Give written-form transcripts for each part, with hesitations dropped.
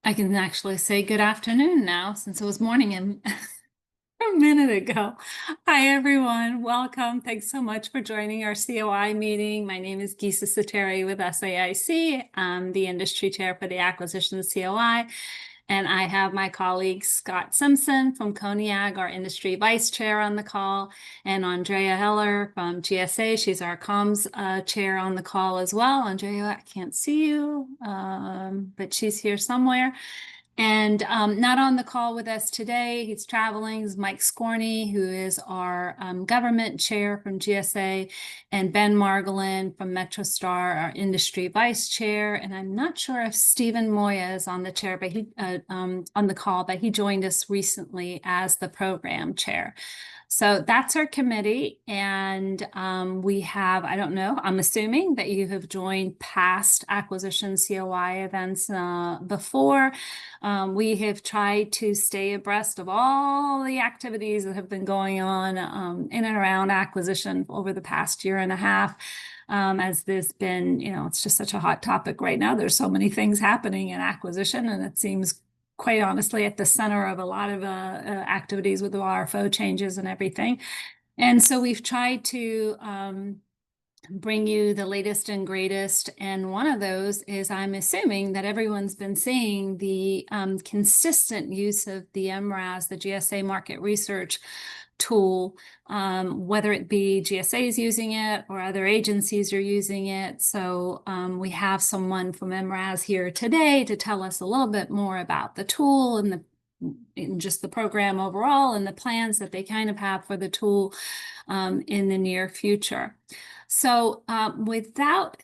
I can actually say good afternoon now since it was morning a minute ago. Hi, everyone. Welcome. Thanks so much for joining our COI meeting. My name is GSA Sateri with SAIC. I'm the industry chair for the Acquisition COI. And I have my colleague Scott Simpson from CONIAG, our industry vice chair, on the call, and Andrea Heller from GSA. She's our comms chair on the call as well. Andrea, I can't see you, but she's here somewhere. And not on the call with us today, he's traveling, is Mike Scorney, who is our government chair from GSA, and Ben Margolin from MetroStar, our industry vice chair. And I'm not sure if Stephen Moya is on the chair, but he on the call, but he joined us recently as the program chair. So that's our committee. And we have, I don't know, I'm assuming that you have joined past acquisition COI events before. We have tried to stay abreast of all the activities that have been going on in and around acquisition over the past year and a half. As there's been, it's just such a hot topic right now. There's so many things happening in acquisition, and it seems quite honestly at the center of a lot of activities with the RFO changes and everything. And so we've tried to bring you the latest and greatest. And one of those is, I'm assuming that everyone's been seeing the consistent use of the MRAS, the GSA market research tool, whether it be GSA is using it or other agencies are using it. So we have someone from MRAS here today to tell us a little bit more about the tool and just the program overall and the plans that they kind of have for the tool in the near future. So without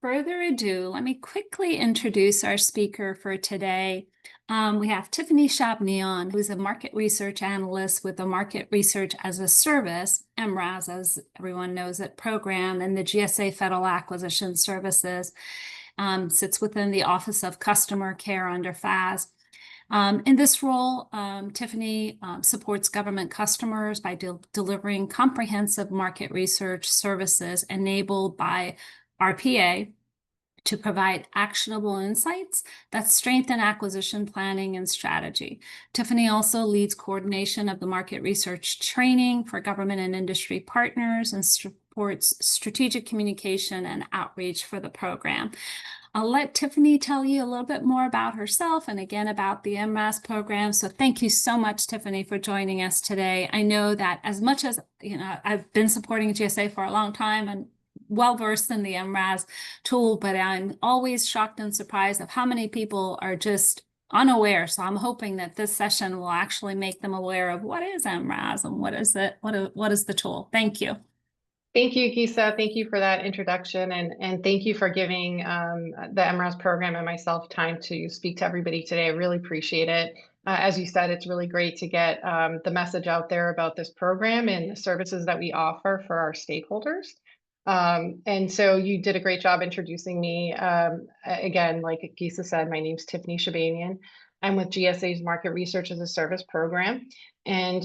further ado, let me quickly introduce our speaker for today. We have Tiffany Chabnion, who's a market research analyst with the Market Research as a Service, MRAS, as everyone knows it, program, and the GSA Federal Acquisition Services, sits within the Office of Customer Care under FAS. In this role, Tiffany supports government customers by delivering comprehensive market research services enabled by RPA to provide actionable insights that strengthen acquisition planning and strategy. Tiffany also leads coordination of the market research training for government and industry partners and supports strategic communication and outreach for the program. I'll let Tiffany tell you a little bit more about herself and again about the MRAS program. So thank you so much, Tiffany, for joining us today. I know that as much as, I've been supporting GSA for a long time and well-versed in the MRAS tool, but I'm always shocked and surprised of how many people are just unaware. So I'm hoping that this session will actually make them aware of what is MRAS and what is it, what is the tool. Thank you. Thank you, Gisa. Thank you for that introduction, and thank you for giving the MRAS program and myself time to speak to everybody today. I really appreciate it. As you said, it's really great to get the message out there about this program and the services that we offer for our stakeholders. And so you did a great job introducing me. Again, like Gisa said, my name's Tiffany Chabnion. I'm with GSA's Market Research as a Service program. And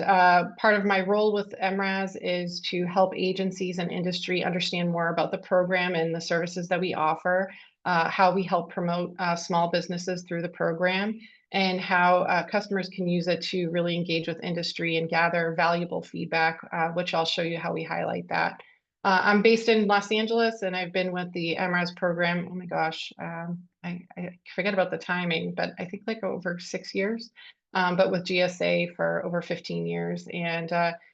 part of my role with MRAS is to help agencies and industry understand more about the program and the services that we offer, how we help promote small businesses through the program, and how customers can use it to really engage with industry and gather valuable feedback, which I'll show you how we highlight that. I'm based in Los Angeles, and I've been with the MRAS program, oh my gosh, I forget about the timing, but I think like over 6 years, but with GSA for over 15 years. And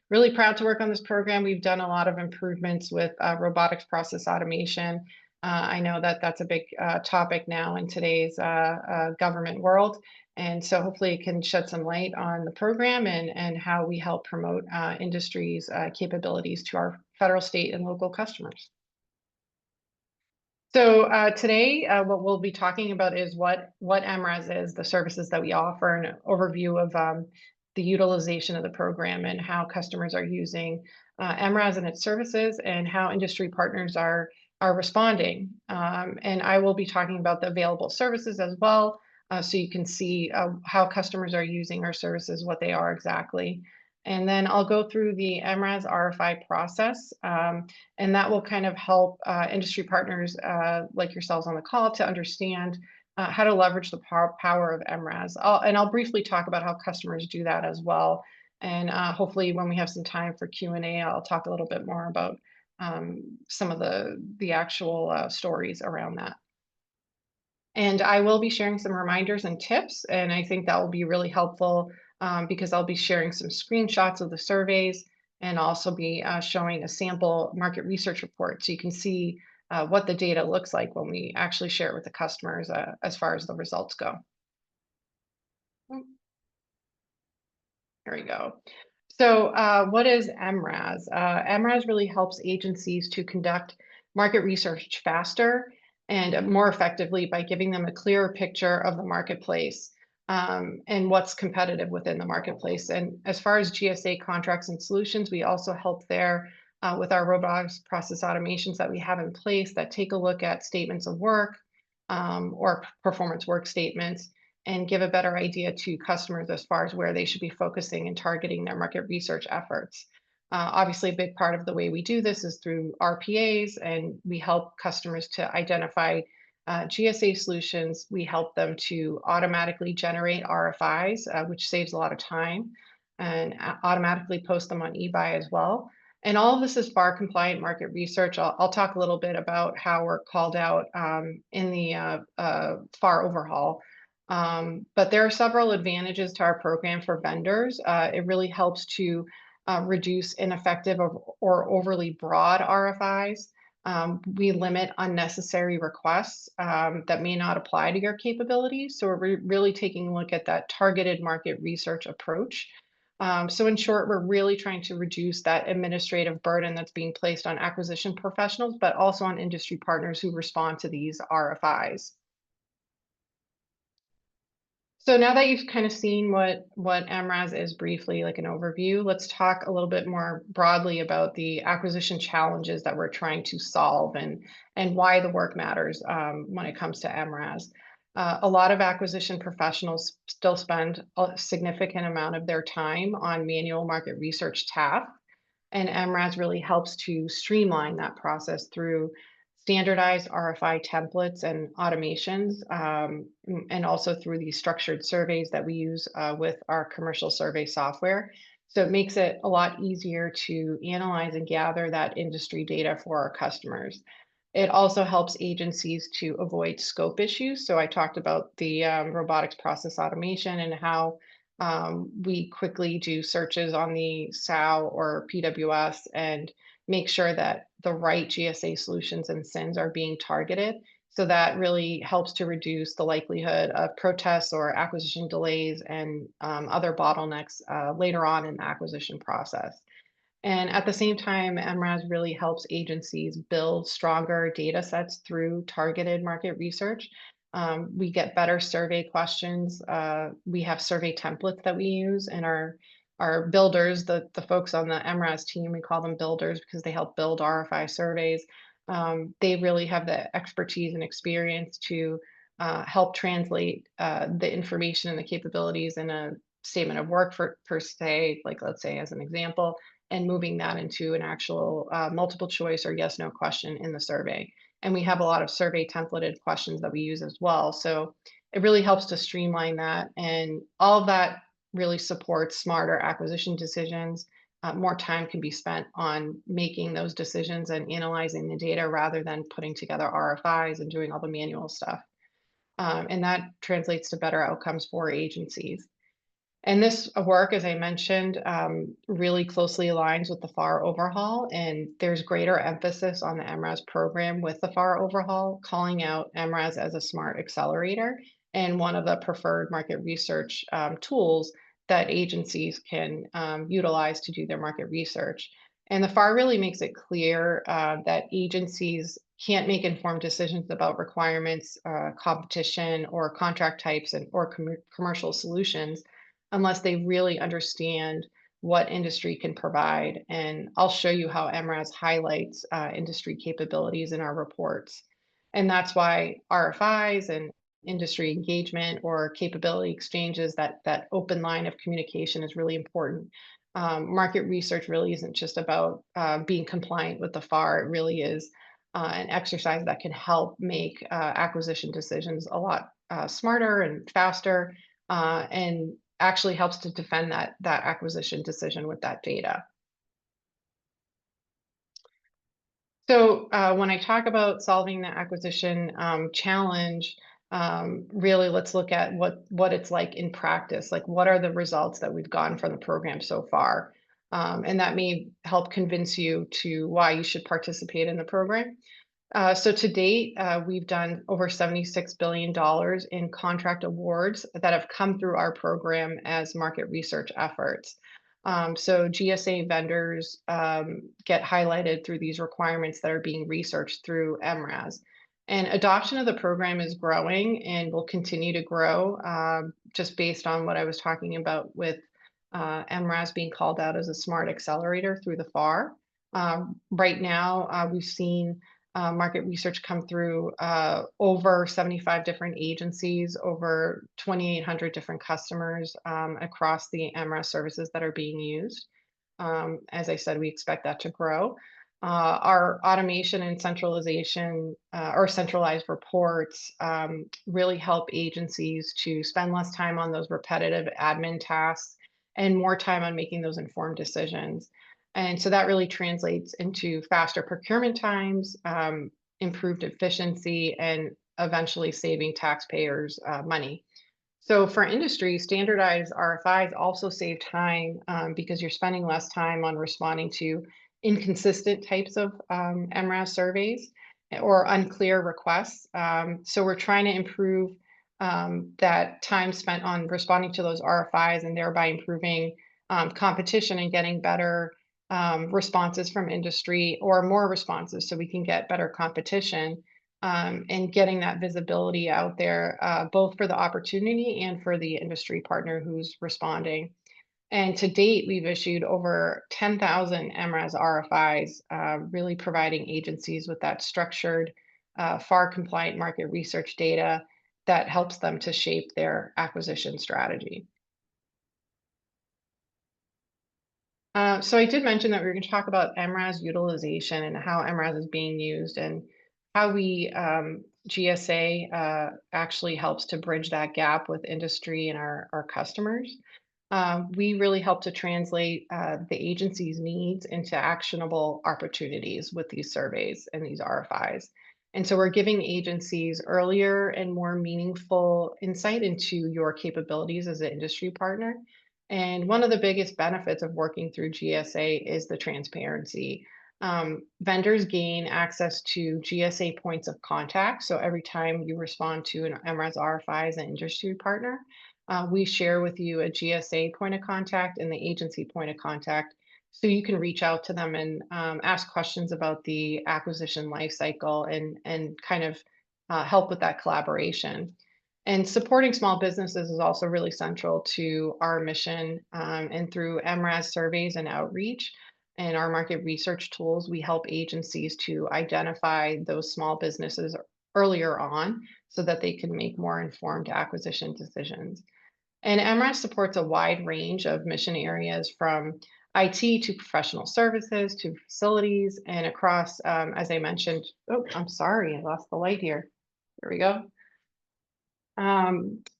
really proud to work on this program. We've done a lot of improvements with robotics process automation. I know that that's a big topic now in today's government world. And so hopefully it can shed some light on the program and how we help promote industry's capabilities to our federal, state, and local customers. So today, what we'll be talking about is what MRAS is, the services that we offer, and an overview of the utilization of the program and how customers are using MRAS and its services, and how industry partners are responding. And I will be talking about the available services as well, so you can see how customers are using our services, what they are exactly. And then I'll go through the MRAS RFI process, and that will kind of help industry partners like yourselves on the call to understand how to leverage the power of MRAS. I'll briefly talk about how customers do that as well. And hopefully when we have some time for Q&A, I'll talk a little bit more about some of the actual stories around that. And I will be sharing some reminders and tips, and I think that will be really helpful because I'll be sharing some screenshots of the surveys and also be showing a sample market research report so you can see what the data looks like when we actually share it with the customers as far as the results go. Here we go. So what is MRAS? MRAS really helps agencies to conduct market research faster and more effectively by giving them a clearer picture of the marketplace and what's competitive within the marketplace. And as far as GSA contracts and solutions, we also help there with our robotics process automations that we have in place that take a look at statements of work or performance work statements and give a better idea to customers as far as where they should be focusing and targeting their market research efforts. Obviously, a big part of the way we do this is through RPAs, and we help customers to identify GSA solutions. We help them to automatically generate RFIs, which saves a lot of time, and automatically post them on eBuy as well. And all of this is FAR compliant market research. I'll talk a little bit about how we're called out in the FAR overhaul. But there are several advantages to our program for vendors. It really helps to reduce ineffective or overly broad RFIs. We limit unnecessary requests that may not apply to your capabilities. So we're really taking a look at that targeted market research approach. So in short, we're really trying to reduce that administrative burden that's being placed on acquisition professionals, but also on industry partners who respond to these RFIs. So now that you've kind of seen what MRAS is briefly, like an overview, let's talk a little bit more broadly about the acquisition challenges that we're trying to solve and why the work matters when it comes to MRAS. A lot of acquisition professionals still spend a significant amount of their time on manual market research tasks, and MRAS really helps to streamline that process through standardized RFI templates and automations, and also through these structured surveys that we use with our commercial survey software. So it makes it a lot easier to analyze and gather that industry data for our customers. It also helps agencies to avoid scope issues. So I talked about the robotics process automation and how we quickly do searches on the SOW or PWS and make sure that the right GSA solutions and SINs are being targeted. So that really helps to reduce the likelihood of protests or acquisition delays and other bottlenecks later on in the acquisition process. And at the same time, MRAS really helps agencies build stronger data sets through targeted market research. We get better survey questions. We have survey templates that we use, and our builders, the folks on the MRAS team, we call them builders because they help build RFI surveys. They really have the expertise and experience to help translate the information and the capabilities in a statement of work per se, like let's say as an example, and moving that into an actual multiple choice or yes, no question in the survey. And we have a lot of survey templated questions that we use as well. So it really helps to streamline that. And all of that really supports smarter acquisition decisions. More time can be spent on making those decisions and analyzing the data rather than putting together RFIs and doing all the manual stuff. And that translates to better outcomes for agencies. And this work, as I mentioned, really closely aligns with the FAR overhaul, and there's greater emphasis on the MRAS program with the FAR overhaul, calling out MRAS as a smart accelerator and one of the preferred market research tools that agencies can utilize to do their market research. And the FAR really makes it clear that agencies can't make informed decisions about requirements, competition, or contract types or commercial solutions unless they really understand what industry can provide. And I'll show you how MRAS highlights industry capabilities in our reports. And that's why RFIs and industry engagement or capability exchanges, that open line of communication is really important. Market research really isn't just about being compliant with the FAR. It really is an exercise that can help make acquisition decisions a lot smarter and faster, and actually helps to defend that acquisition decision with that data. So when I talk about solving the acquisition challenge, really let's look at what it's like in practice. Like, what are the results that we've gotten from the program so far? And that may help convince you to why you should participate in the program. So to date, we've done over $76 billion in contract awards that have come through our program as market research efforts. So GSA vendors get highlighted through these requirements that are being researched through MRAS. And adoption of the program is growing and will continue to grow, just based on what I was talking about with MRAS being called out as a smart accelerator through the FAR. Right now, we've seen market research come through over 75 different agencies, over 2,800 different customers across the MRAS services that are being used. As I said, we expect that to grow. Our automation and centralization or centralized reports really help agencies to spend less time on those repetitive admin tasks and more time on making those informed decisions. And so that really translates into faster procurement times, improved efficiency, and eventually saving taxpayers money. So for industry, standardized RFIs also save time because you're spending less time on responding to inconsistent types of MRAS surveys or unclear requests. So we're trying to improve that time spent on responding to those RFIs and thereby improving competition and getting better responses from industry or more responses so we can get better competition, and getting that visibility out there, both for the opportunity and for the industry partner who's responding. And to date, we've issued over 10,000 MRAS RFIs, really providing agencies with that structured, FAR compliant market research data that helps them to shape their acquisition strategy. So I did mention that we were going to talk about MRAS utilization and how MRAS is being used and how GSA actually helps to bridge that gap with industry and our customers. We really help to translate the agency's needs into actionable opportunities with these surveys and these RFIs. And so we're giving agencies earlier and more meaningful insight into your capabilities as an industry partner. And one of the biggest benefits of working through GSA is the transparency. Vendors gain access to GSA points of contact. So every time you respond to an MRAS RFI as an industry partner, we share with you a GSA point of contact and the agency point of contact. So you can reach out to them and ask questions about the acquisition lifecycle and kind of help with that collaboration. And supporting small businesses is also really central to our mission. And through MRAS surveys and outreach and our market research tools, we help agencies to identify those small businesses earlier on so that they can make more informed acquisition decisions. And MRAS supports a wide range of mission areas from IT to professional services to facilities and across, as I mentioned, oh, I'm sorry, I lost the light here. There we go.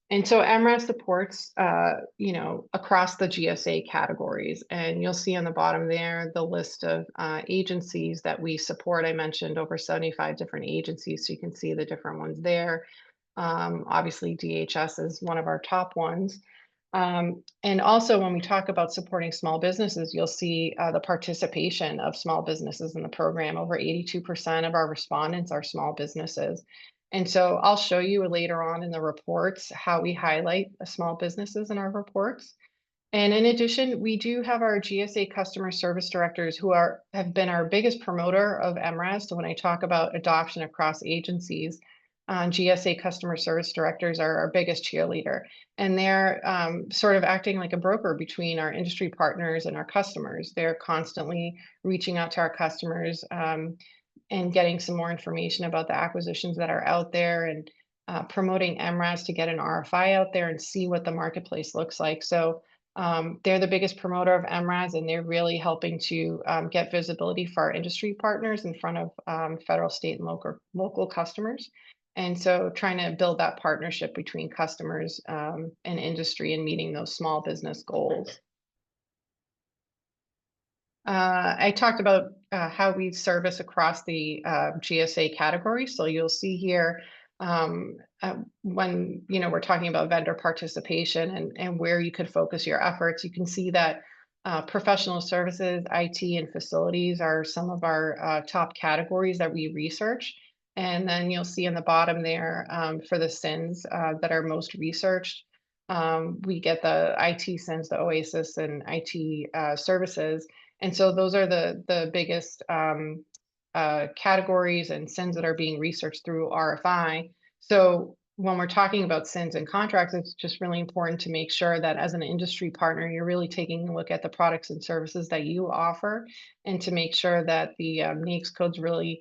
And so MRAS supports, across the GSA categories. And you'll see on the bottom there the list of agencies that we support. I mentioned over 75 different agencies, so you can see the different ones there. Obviously, DHS is one of our top ones. And also, when we talk about supporting small businesses, you'll see the participation of small businesses in the program. Over 82% of our respondents are small businesses. And so I'll show you later on in the reports how we highlight small businesses in our reports. And in addition, we do have our GSA customer service directors who have been our biggest promoter of MRAS. So when I talk about adoption across agencies, GSA customer service directors are our biggest cheerleader. And they're sort of acting like a broker between our industry partners and our customers. They're constantly reaching out to our customers and getting some more information about the acquisitions that are out there and promoting MRAS to get an RFI out there and see what the marketplace looks like. So They're the biggest promoter of MRAS, and they're really helping to get visibility for our industry partners in front of federal, state, and local customers. And so trying to build that partnership between customers and industry and meeting those small business goals. I talked about how we service across the GSA category. So you'll see here when we're talking about vendor participation and where you could focus your efforts, you can see that professional services, IT, and facilities are some of our top categories that we research. And then you'll see in the bottom there for the SINs that are most researched. We get the IT SINs, the OASIS, and IT services. And so those are the biggest categories and SINs that are being researched through RFI. So when we're talking about SINs and contracts, it's just really important to make sure that as an industry partner, you're really taking a look at the products and services that you offer, and to make sure that the NAICS codes really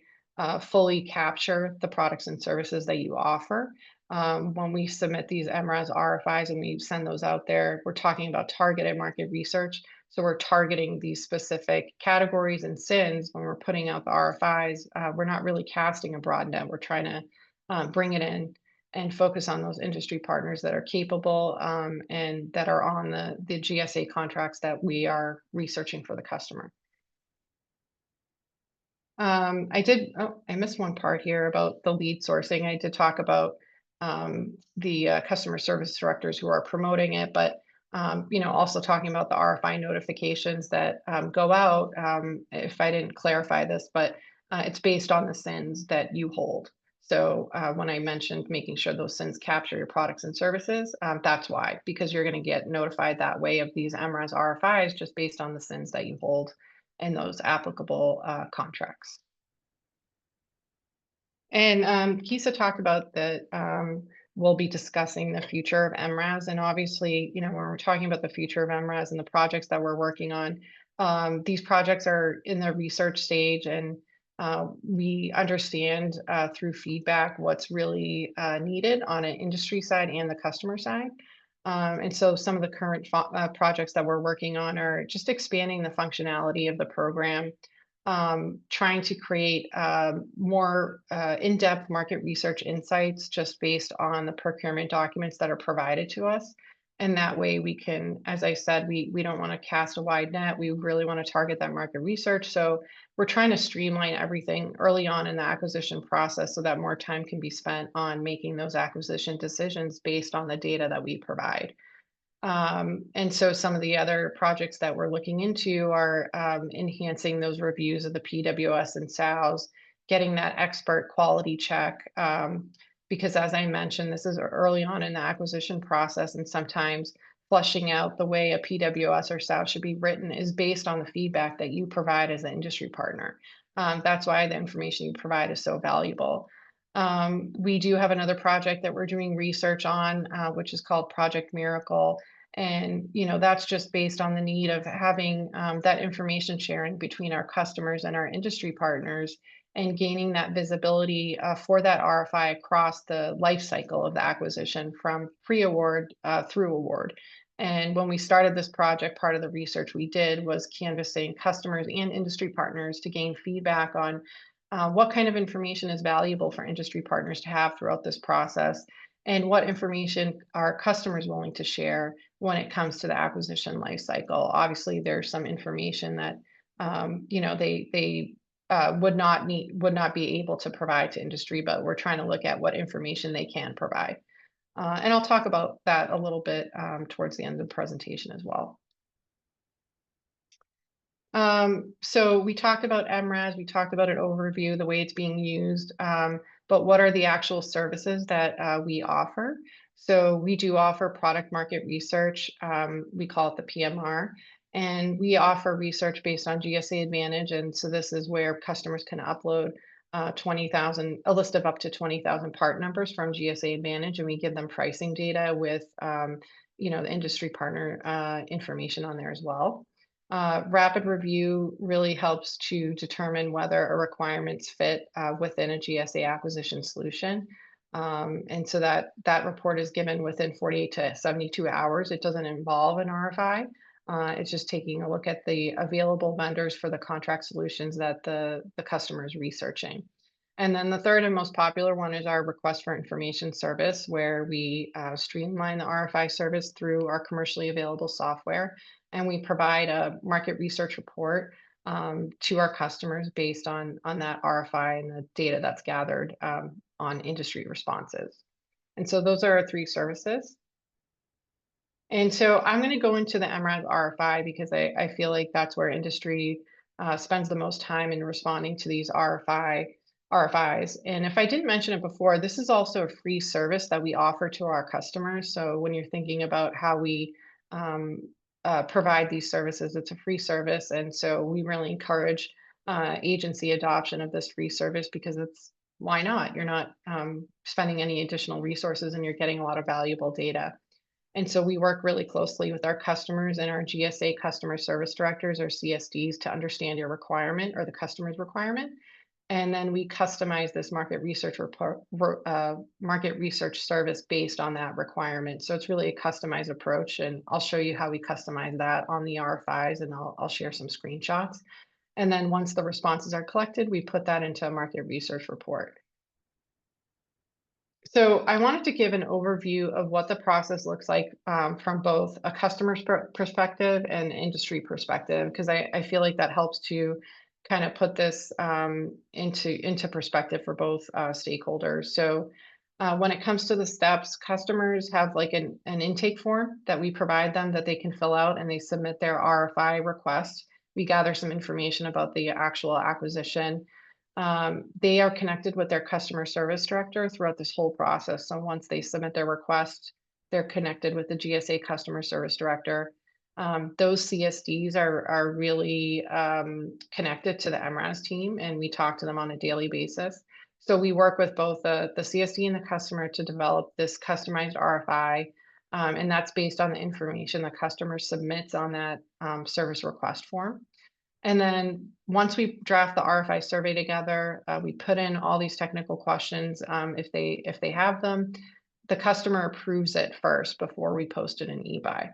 fully capture the products and services that you offer. When we submit these MRAS RFIs and we send those out there, we're talking about targeted market research. So we're targeting these specific categories and SINs when we're putting out the RFIs. We're not really casting a broad net. We're trying to bring it in and focus on those industry partners that are capable and that are on the GSA contracts that we are researching for the customer. I missed one part here about the lead sourcing. I did talk about the customer service directors who are promoting it, but also talking about the RFI notifications that go out. If I didn't clarify this, but it's based on the SINs that you hold. So when I mentioned making sure those SINs capture your products and services, that's why, because you're going to get notified that way of these MRAS RFIs just based on the SINs that you hold in those applicable contracts. And Kisa talked about that we'll be discussing the future of MRAS. And obviously, when we're talking about the future of MRAS and the projects that we're working on, these projects are in the research stage, and we understand through feedback what's really needed on an industry side and the customer side. And so some of the current projects that we're working on are just expanding the functionality of the program, trying to create more in-depth market research insights just based on the procurement documents that are provided to us. And that way we can, as I said, we don't want to cast a wide net. We really want to target that market research. So we're trying to streamline everything early on in the acquisition process so that more time can be spent on making those acquisition decisions based on the data that we provide. And so some of the other projects that we're looking into are enhancing those reviews of the PWS and SOWs, getting that expert quality check. Because as I mentioned, this is early on in the acquisition process, and sometimes fleshing out the way a PWS or SOW should be written is based on the feedback that you provide as an industry partner. That's why the information you provide is so valuable. We do have another project that we're doing research on, which is called Project Miracle. And, that's just based on the need of having that information sharing between our customers and our industry partners, and gaining that visibility for that RFI across the life cycle of the acquisition from pre-award through award. And when we started this project, part of the research we did was canvassing customers and industry partners to gain feedback on what kind of information is valuable for industry partners to have throughout this process, and what information are customers willing to share when it comes to the acquisition life cycle. Obviously, there's some information that they would not be able to provide to industry, but we're trying to look at what information they can provide. And I'll talk about that a little bit towards the end of the presentation as well. So we talked about MRAS, we talked about an overview, the way it's being used, but what are the actual services that we offer? So we do offer product market research. We call it the PMR, and we offer research based on GSA Advantage. And so this is where customers can upload a list of up to 20,000 part numbers from GSA Advantage, and we give them pricing data with the industry partner information on there as well. Rapid review really helps to determine whether a requirements fit within a GSA acquisition solution. And so that report is given within 48 to 72 hours. It doesn't involve an RFI. It's just taking a look at the available vendors for the contract solutions that the customer is researching. And then the third and most popular one is our request for information service, where we streamline the RFI service through our commercially available software. And we provide a market research report to our customers based on that RFI and the data that's gathered on industry responses. And so those are our three services. And so I'm going to go into the MRAS RFI because I feel like that's where industry spends the most time in responding to these RFIs. And if I didn't mention it before, this is also a free service that we offer to our customers. So when you're thinking about how we um, provide these services, it's a free service. And so we really encourage agency adoption of this free service because it's why not? You're not spending any additional resources and you're getting a lot of valuable data. And so we work really closely with our customers and our GSA customer service directors or CSDs to understand your requirement or the customer's requirement. And then we customize this market research market research service based on that requirement. So it's really a customized approach. And I'll show you how we customize that on the RFIs and I'll share some screenshots. And then once the responses are collected, we put that into a market research report. So I wanted to give an overview of what the process looks like from both a customer's perspective and industry perspective, because I feel like that helps to kind of put this into perspective for both stakeholders. So when it comes to the steps, customers have like an intake form that we provide them that they can fill out and they submit their RFI request. We gather some information about the actual acquisition. They are connected with their customer service director throughout this whole process. So once they submit their request, they're connected with the GSA customer service director. Those CSDs are really connected to the MRAS team, and we talk to them on a daily basis. So we work with both the CSD and the customer to develop this customized RFI, and that's based on the information the customer submits on that service request form. And then once we draft the RFI survey together, we put in all these technical questions if they have them. The customer approves it first before we post it in eBuy.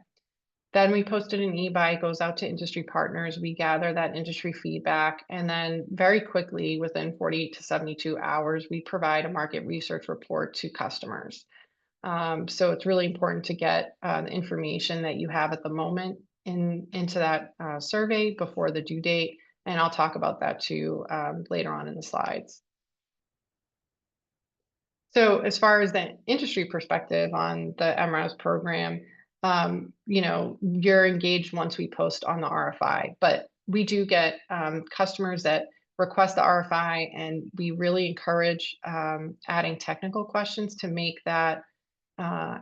Then we post it in eBuy, goes out to industry partners. We gather that industry feedback, and then very quickly, within 48 to 72 hours, we provide a market research report to customers. So it's really important to get the information that you have at the moment into that survey before the due date. And I'll talk about that too later on in the slides. So as far as the industry perspective on the MRAS program, you're engaged once we post on the RFI, but we do get customers that request the RFI, and we really encourage adding technical questions to make that uh,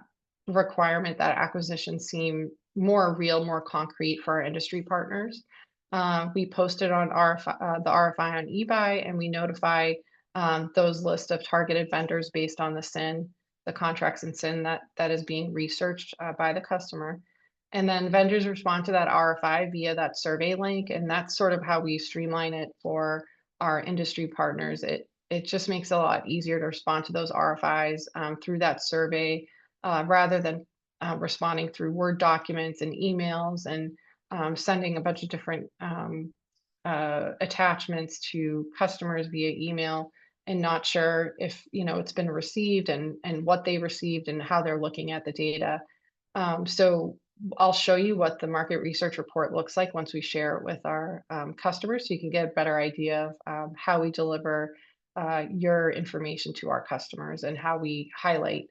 requirement, that acquisition seem more real, more concrete for our industry partners. We posted on the RFI on eBuy, and we notify those list of targeted vendors based on the SIN, the contracts and SIN that is being researched by the customer. And then vendors respond to that RFI via that survey link, and that's sort of how we streamline it for our industry partners. It just makes it a lot easier to respond to those RFIs through that survey rather than responding through Word documents and emails and sending a bunch of different attachments to customers via email and not sure if it's been received and what they received and how they're looking at the data. So I'll show you what the market research report looks like once we share it with our customers, so you can get a better idea of how we deliver your information to our customers and how we highlight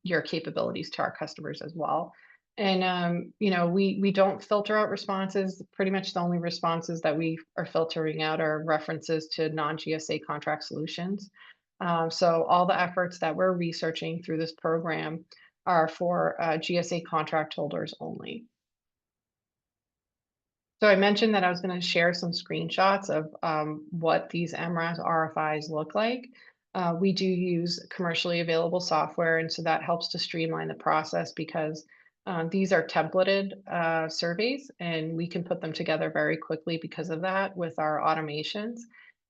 your capabilities to our customers as well. And we don't filter out responses. Pretty much the only responses that we are filtering out are references to non-GSA contract solutions. So all the efforts that we're researching through this program are for GSA contract holders only. So I mentioned that I was going to share some screenshots of what these MRAS RFIs look like. We do use commercially available software, and so that helps to streamline the process because these are templated surveys, and we can put them together very quickly because of that with our automations.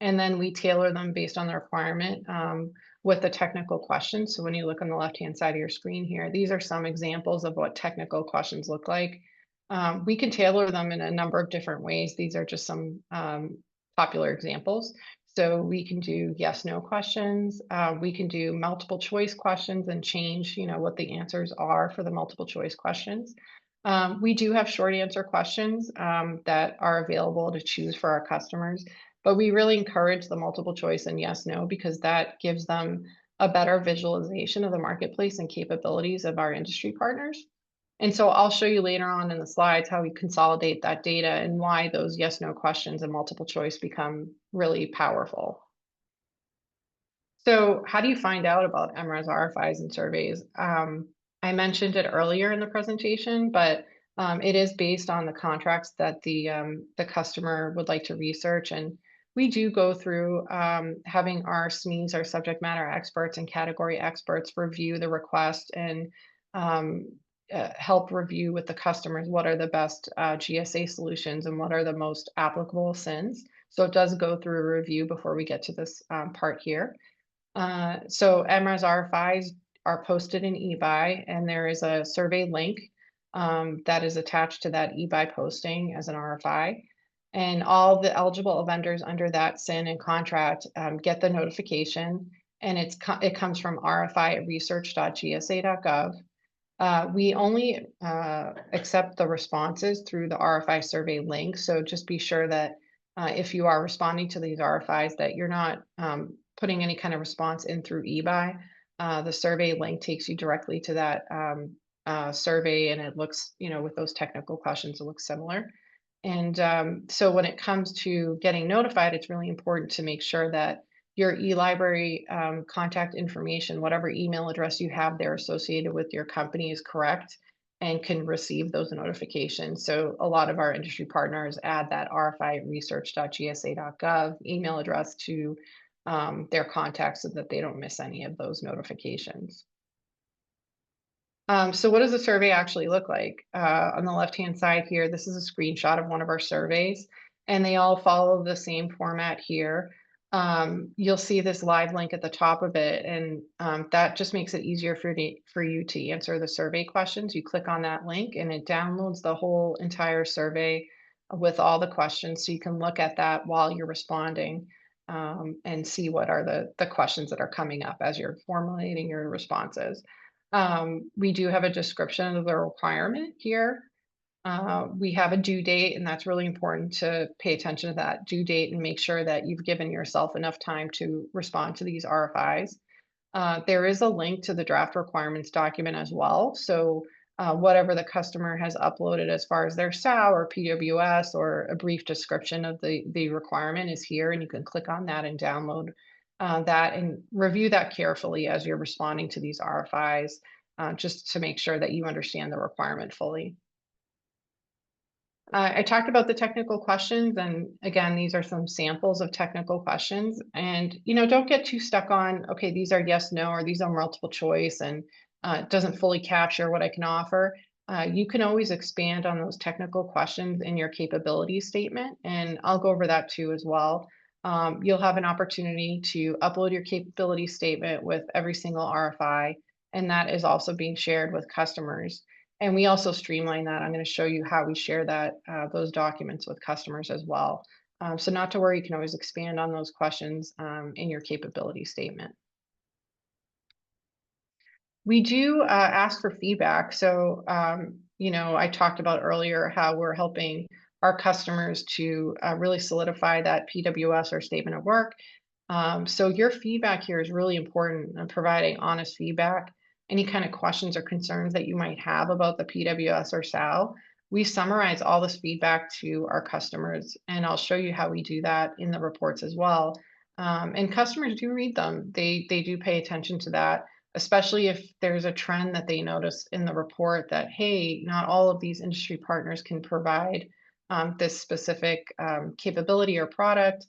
And then we tailor them based on the requirement with the technical questions. So when you look on the left-hand side of your screen here, these are some examples of what technical questions look like. We can tailor them in a number of different ways. These are just some popular examples. So we can do yes, no questions. We can do multiple choice questions and change, what the answers are for the multiple choice questions. We do have short answer questions that are available to choose for our customers, but we really encourage the multiple choice and yes, no, because that gives them a better visualization of the marketplace and capabilities of our industry partners. And so I'll show you later on in the slides how we consolidate that data and why those yes, no questions and multiple choice become really powerful. So how do you find out about MRAS RFIs and surveys? I mentioned it earlier in the presentation, but it is based on the contracts that the customer would like to research. And we do go through having our SMEs, our subject matter experts and category experts, review the request and um, help review with the customers what are the best GSA solutions and what are the most applicable SINs. So it does go through a review before we get to this part here. So MRAS RFIs are posted in eBuy, and there is a survey link that is attached to that eBuy posting as an RFI. And all the eligible vendors under that SIN and contract get the notification, and it comes from rfi@research.gsa.gov. We only accept the responses through the RFI survey link. So just be sure that if you are responding to these RFIs, that you're not putting any kind of response in through eBuy. The survey link takes you directly to that survey, and it looks, with those technical questions, it looks similar. And so when it comes to getting notified, it's really important to make sure that your eLibrary contact information, whatever email address you have there associated with your company, is correct and can receive those notifications. So a lot of our industry partners add that rfi@research.gsa.gov email address to their contacts so that they don't miss any of those notifications. So what does the survey actually look like? On the left-hand side here, this is a screenshot of one of our surveys, and they all follow the same format here. You'll see this live link at the top of it, and that just makes it easier for you to answer the survey questions. You click on that link, and it downloads the whole entire survey with all the questions, so you can look at that while you're responding and see what are the questions that are coming up as you're formulating your responses. We do have a description of the requirement here. We have a due date, and that's really important to pay attention to that due date and make sure that you've given yourself enough time to respond to these RFIs. There is a link to the draft requirements document as well. So whatever the customer has uploaded as far as their SAO or PWS or a brief description of the requirement is here, and you can click on that and download that and review that carefully as you're responding to these RFIs, just to make sure that you understand the requirement fully. I talked about the technical questions, and again, these are some samples of technical questions. And don't get too stuck on, okay, these are yes, no, or these are multiple choice, and it doesn't fully capture what I can offer. You can always expand on those technical questions in your capability statement, and I'll go over that too as well. You'll have an opportunity to upload your capability statement with every single RFI, and that is also being shared with customers. And we also streamline that. I'm going to show you how we share that those documents with customers as well. So not to worry, you can always expand on those questions in your capability statement. We do ask for feedback. So, I talked about earlier how we're helping our customers to really solidify that PWS or statement of work. So your feedback here is really important in providing honest feedback. Any kind of questions or concerns that you might have about the PWS or SAO, we summarize all this feedback to our customers, and I'll show you how we do that in the reports as well. And customers do read them. They do pay attention to that, especially if there's a trend that they notice in the report that, hey, not all of these industry partners can provide this specific capability or product.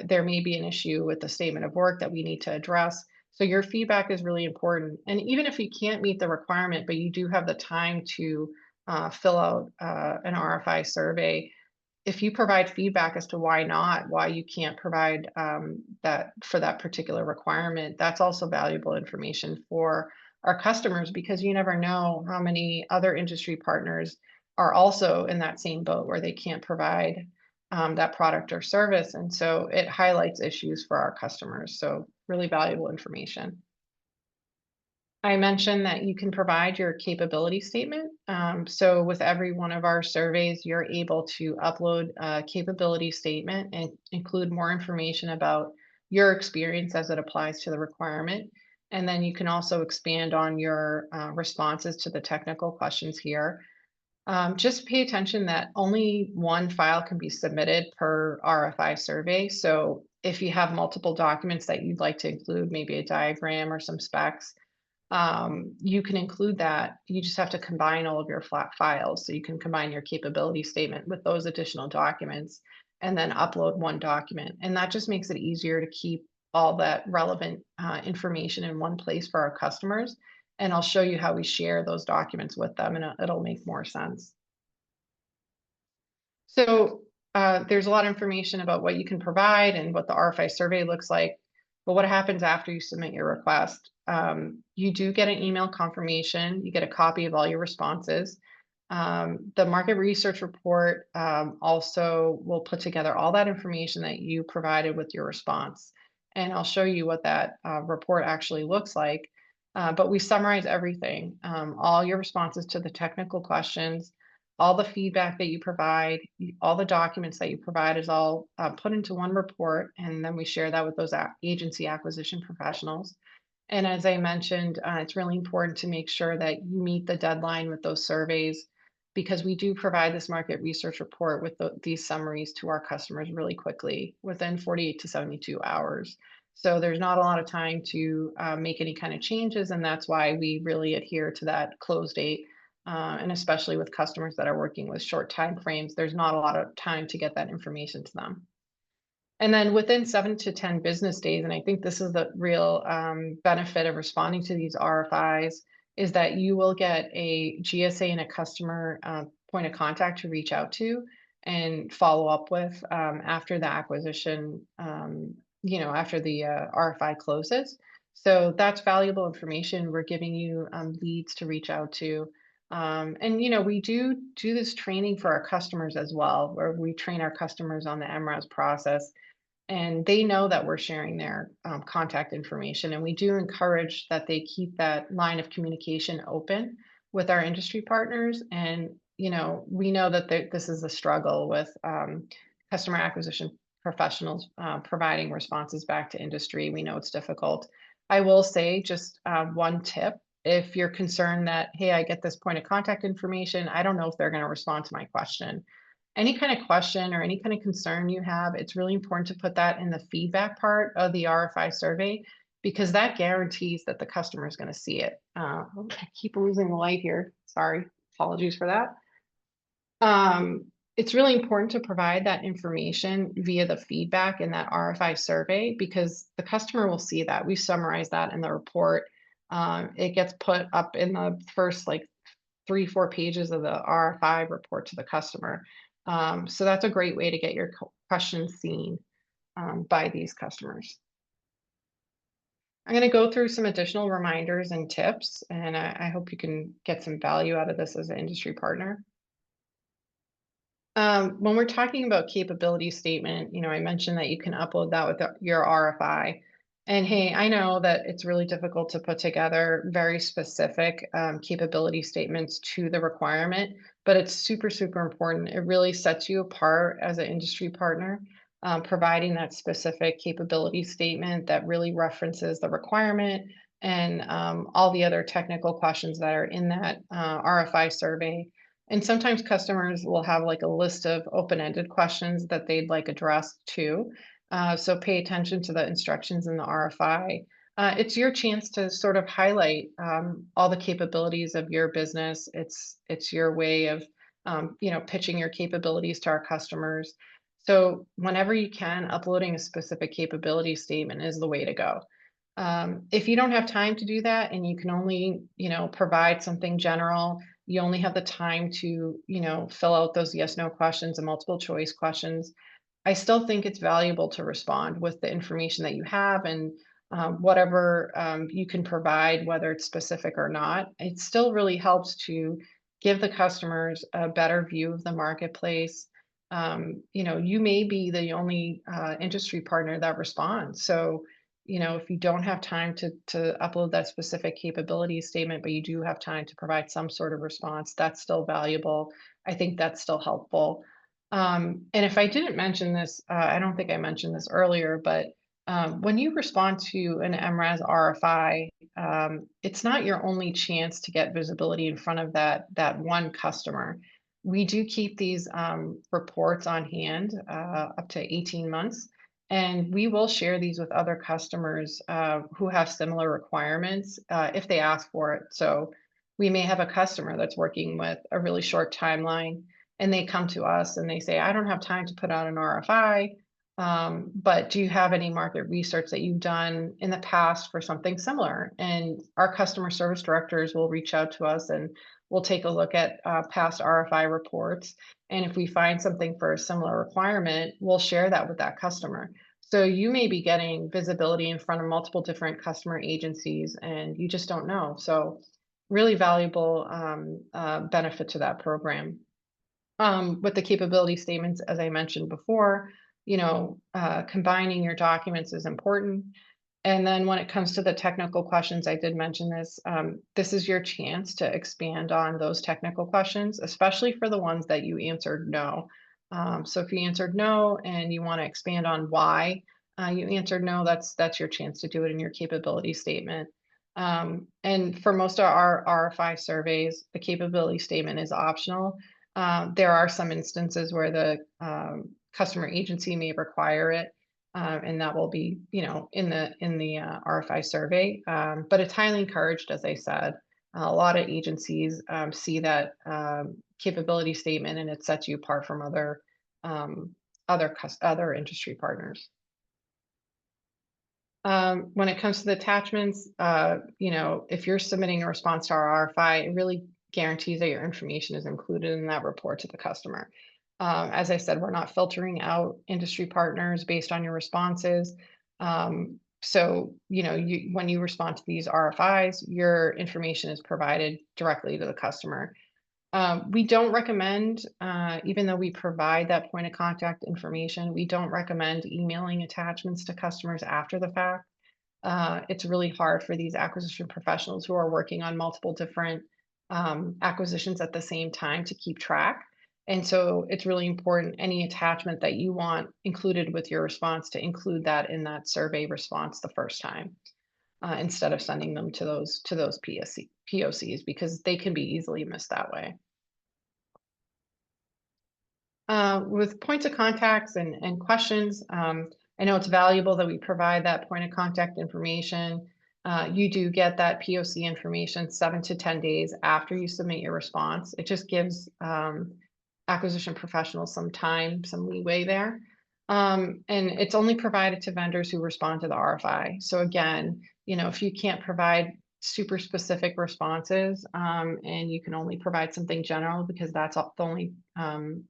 There may be an issue with the statement of work that we need to address. So your feedback is really important. And even if you can't meet the requirement, but you do have the time to fill out an RFI survey, if you provide feedback as to why you can't provide that for that particular requirement, that's also valuable information for our customers, because you never know how many other industry partners are also in that same boat where they can't provide that product or service. And so it highlights issues for our customers. So really valuable information. I mentioned that you can provide your capability statement. So with every one of our surveys, you're able to upload a capability statement and include more information about your experience as it applies to the requirement. And then you can also expand on your responses to the technical questions here. Just pay attention that only one file can be submitted per RFI survey. So if you have multiple documents that you'd like to include, maybe a diagram or some specs, you can include that. You just have to combine all of your flat files. So you can combine your capability statement with those additional documents and then upload one document. And that just makes it easier to keep all that relevant information in one place for our customers. And I'll show you how we share those documents with them, and it'll make more sense. So there's a lot of information about what you can provide and what the RFI survey looks like. But what happens after you submit your request? You do get an email confirmation. You get a copy of all your responses. The market research report also will put together all that information that you provided with your response. And I'll show you what that report actually looks like. But we summarize everything, all your responses to the technical questions, all the feedback that you provide, all the documents that you provide is all put into one report, and then we share that with those agency acquisition professionals. And as I mentioned, it's really important to make sure that you meet the deadline with those surveys, because we do provide this market research report with these summaries to our customers really quickly, within 48 to 72 hours. So there's not a lot of time to make any kind of changes, and that's why we really adhere to that close date. And especially with customers that are working with short time frames, there's not a lot of time to get that information to them. And then within 7 to 10 business days, and I think this is the real benefit of responding to these RFIs, is that you will get a GSA and a customer point of contact to reach out to and follow up with after the acquisition, after the RFI closes. So that's valuable information. We're giving you leads to reach out to. And we do this training for our customers as well, where we train our customers on the MRAS process, and they know that we're sharing their contact information. And we do encourage that they keep that line of communication open with our industry partners. And we know that this is a struggle with customer acquisition professionals providing responses back to industry. We know it's difficult. I will say just one tip. If you're concerned that, hey, I get this point of contact information, I don't know if they're going to respond to my question. Any kind of question or any kind of concern you have, it's really important to put that in the feedback part of the RFI survey, because that guarantees that the customer is going to see it. I keep losing the light here. Sorry, apologies for that. It's really important to provide that information via the feedback in that RFI survey, because the customer will see that. We summarize that in the report. It gets put up in the first 3-4 pages of the RFI report to the customer. So that's a great way to get your questions seen by these customers. I'm going to go through some additional reminders and tips, and I hope you can get some value out of this as an industry partner. When we're talking about capability statement, I mentioned that you can upload that with your RFI. And hey, I know that it's really difficult to put together very specific capability statements to the requirement, but it's super, super important. It really sets you apart as an industry partner, providing that specific capability statement that really references the requirement and all the other technical questions that are in that RFI survey. And sometimes customers will have a list of open-ended questions that they'd like addressed too. So pay attention to the instructions in the RFI. It's your chance to sort of highlight all the capabilities of your business. It's your way of pitching your capabilities to our customers. So whenever you can, uploading a specific capability statement is the way to go. If you don't have time to do that and you can only provide something general, you only have the time to, fill out those yes, no questions and multiple choice questions, I still think it's valuable to respond with the information that you have and whatever you can provide, whether it's specific or not. It still really helps to give the customers a better view of the marketplace. You may be the only industry partner that responds. So, if you don't have time to upload that specific capability statement, but you do have time to provide some sort of response, that's still valuable. I think that's still helpful. And if I didn't mention this, I don't think I mentioned this earlier, but when you respond to an MRAS RFI, it's not your only chance to get visibility in front of that one customer. We do keep these reports on hand up to 18 months, and we will share these with other customers who have similar requirements if they ask for it. So we may have a customer that's working with a really short timeline and they come to us and they say, I don't have time to put out an RFI, but do you have any market research that you've done in the past for something similar? And our customer service directors will reach out to us and we'll take a look at past RFI reports. And if we find something for a similar requirement, we'll share that with that customer. So you may be getting visibility in front of multiple different customer agencies and you just don't know. So really valuable benefit to that program. With the capability statements, as I mentioned before, combining your documents is important. And then when it comes to the technical questions, I did mention this. This is your chance to expand on those technical questions, especially for the ones that you answered no. So if you answered no and you want to expand on why you answered no, that's your chance to do it in your capability statement. And for most of our RFI surveys, the capability statement is optional. There are some instances where the customer agency may require it, and that will be, in the RFI survey. But it's highly encouraged, as I said. A lot of agencies see that capability statement, and it sets you apart from other industry partners. When it comes to the attachments, if you're submitting a response to our RFI, it really guarantees that your information is included in that report to the customer. As I said, we're not filtering out industry partners based on your responses. So, when you respond to these RFIs, your information is provided directly to the customer. We don't recommend, even though we provide that point of contact information, we don't recommend emailing attachments to customers after the fact. It's really hard for these acquisition professionals who are working on multiple different acquisitions at the same time to keep track. And so it's really important, any attachment that you want included with your response, to include that in that survey response the first time, instead of sending them to those POCs, because they can be easily missed that way. With points of contacts and questions, I know it's valuable that we provide that point of contact information. You do get that POC information 7 to 10 days after you submit your response. It just gives acquisition professionals some time, some leeway there. And it's only provided to vendors who respond to the RFI. So again, if you can't provide super specific responses and you can only provide something general because that's the only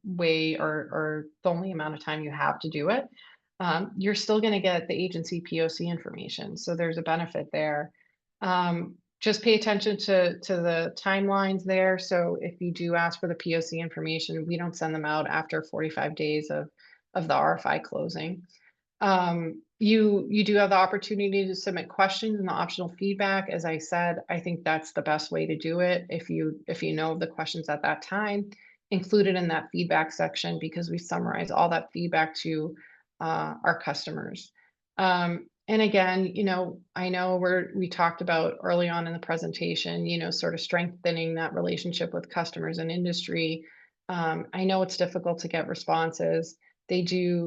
way or the only amount of time you have to do it, you're still going to get the agency POC information. So there's a benefit there. Just pay attention to the timelines there. So if you do ask for the POC information, we don't send them out after 45 days of the RFI closing. You do have the opportunity to submit questions and the optional feedback. As I said, I think that's the best way to do it. If you know the questions at that time, include it in that feedback section, because we summarize all that feedback to our customers. And again, I know we talked about early on in the presentation, sort of strengthening that relationship with customers and industry. I know it's difficult to get responses.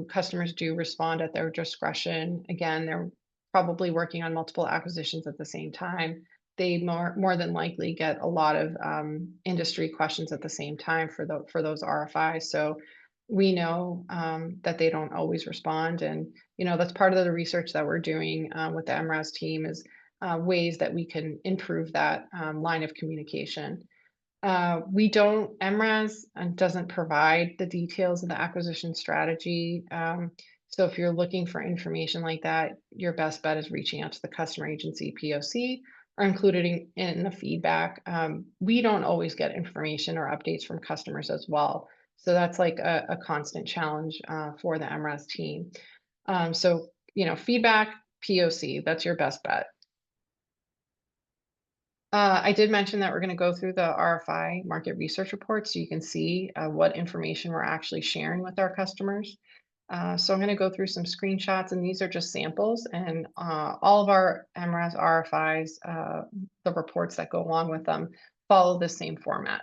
Customers do respond at their discretion. Again, they're probably working on multiple acquisitions at the same time. They more than likely get a lot of industry questions at the same time for those RFIs. So we know that they don't always respond, and that's part of the research that we're doing with the MRAS team, is ways that we can improve that line of communication. MRAS doesn't provide the details of the acquisition strategy. So if you're looking for information like that, your best bet is reaching out to the customer agency POC or including in the feedback. We don't always get information or updates from customers as well. So that's like a constant challenge for the MRAS team. So, feedback, POC, that's your best bet. I did mention that we're going to go through the RFI market research report so you can see what information we're actually sharing with our customers. So I'm going to go through some screenshots, and these are just samples. And all of our MRAS RFIs, the reports that go along with them, follow the same format.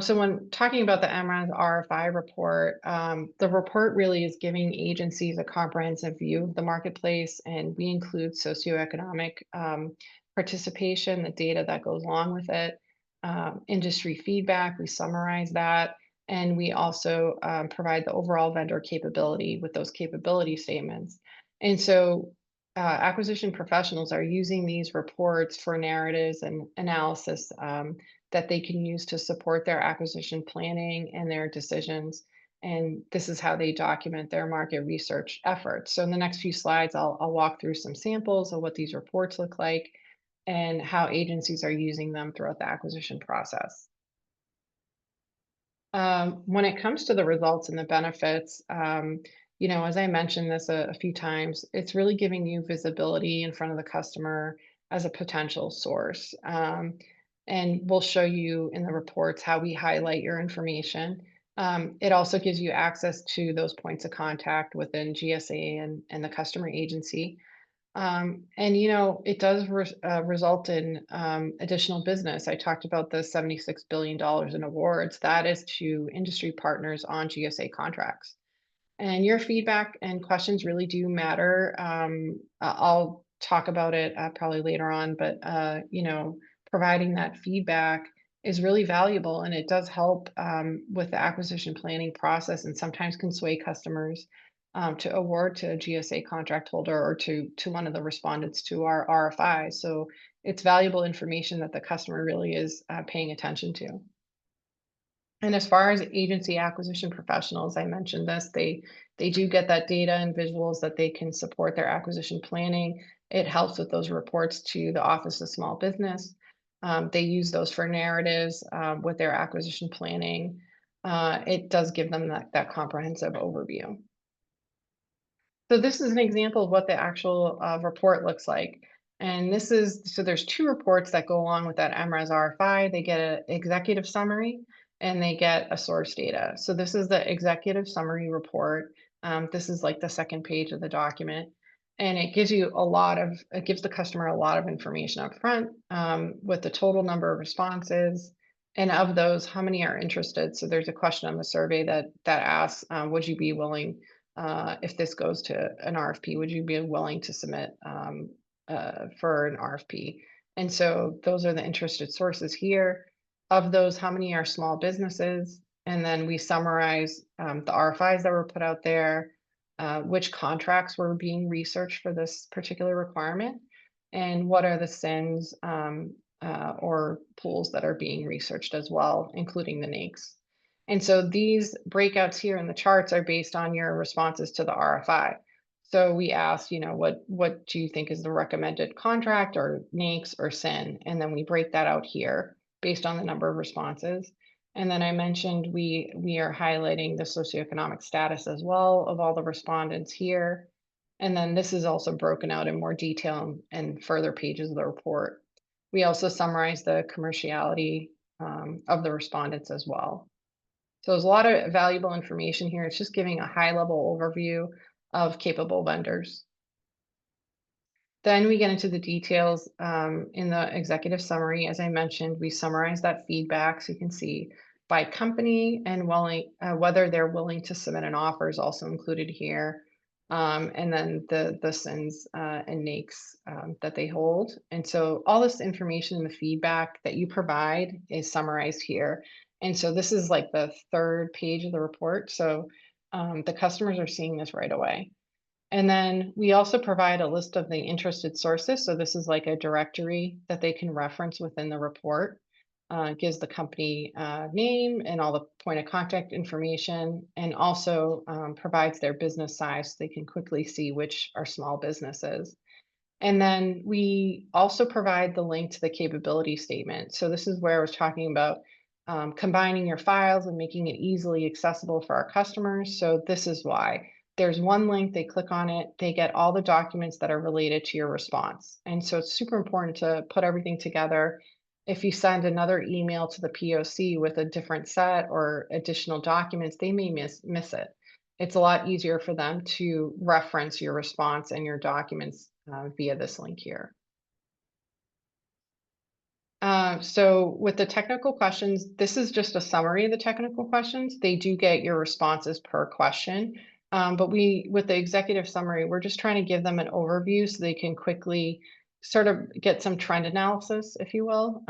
So when talking about the MRAS RFI report, the report really is giving agencies a comprehensive view of the marketplace, and we include socioeconomic participation, the data that goes along with it, industry feedback, we summarize that, and we also provide the overall vendor capability with those capability statements. And so acquisition professionals are using these reports for narratives and analysis that they can use to support their acquisition planning and their decisions. And this is how they document their market research efforts. So in the next few slides, I'll walk through some samples of what these reports look like and how agencies are using them throughout the acquisition process. When it comes to the results and the benefits, as I mentioned this a few times, it's really giving you visibility in front of the customer as a potential source. And we'll show you in the reports how we highlight your information. It also gives you access to those points of contact within GSA and the customer agency. And it does result in additional business. I talked about the $76 billion in awards. That is to industry partners on GSA contracts. And your feedback and questions really do matter. I'll talk about it probably later on, but providing that feedback is really valuable, and it does help with the acquisition planning process, and sometimes can sway customers to award to a GSA contract holder or to one of the respondents to our RFI. So it's valuable information that the customer really is paying attention to. And as far as agency acquisition professionals, I mentioned this, they do get that data and visuals that they can support their acquisition planning. It helps with those reports to the Office of Small Business. They use those for narratives with their acquisition planning. It does give them that comprehensive overview. So this is an example of what the actual report looks like. And so there's two reports that go along with that MRAS RFI. They get an executive summary and they get a source data. So this is the executive summary report. This is like the second page of the document. And it gives the customer a lot of information up front with the total number of responses. And of those, how many are interested? So there's a question on the survey that asks, would you be willing if this goes to an RFP, would you be willing to submit for an RFP? And so those are the interested sources here. Of those, how many are small businesses? And then we summarize the RFIs that were put out there, which contracts were being researched for this particular requirement, and what are the SINs or pools that are being researched as well, including the NAICS. And so these breakouts here in the charts are based on your responses to the RFI. So we asked, what do you think is the recommended contract or NAICS or SIN? And then we break that out here based on the number of responses. And then I mentioned we are highlighting the socioeconomic status as well of all the respondents here. And then this is also broken out in more detail and further pages of the report. We also summarize the commerciality of the respondents as well. So there's a lot of valuable information here. It's just giving a high-level overview of capable vendors. Then we get into the details in the executive summary. As I mentioned, we summarize that feedback so you can see by company and whether they're willing to submit an offer is also included here. And then the SINs and NAICS that they hold. And so all this information and the feedback that you provide is summarized here. And so this is like the third page of the report. So the customers are seeing this right away. And then we also provide a list of the interested sources. So this is like a directory that they can reference within the report. Gives the company name and all the point of contact information, and also provides their business size so they can quickly see which are small businesses. And then we also provide the link to the capability statement. So this is where I was talking about combining your files and making it easily accessible for our customers. So this is why. There's one link, they click on it, they get all the documents that are related to your response. And so it's super important to put everything together. If you send another email to the POC with a different set or additional documents, they may miss it. It's a lot easier for them to reference your response and your documents via this link here. So with the technical questions, this is just a summary of the technical questions. They do get your responses per question. But with the executive summary, we're just trying to give them an overview so they can quickly sort of get some trend analysis, if you will,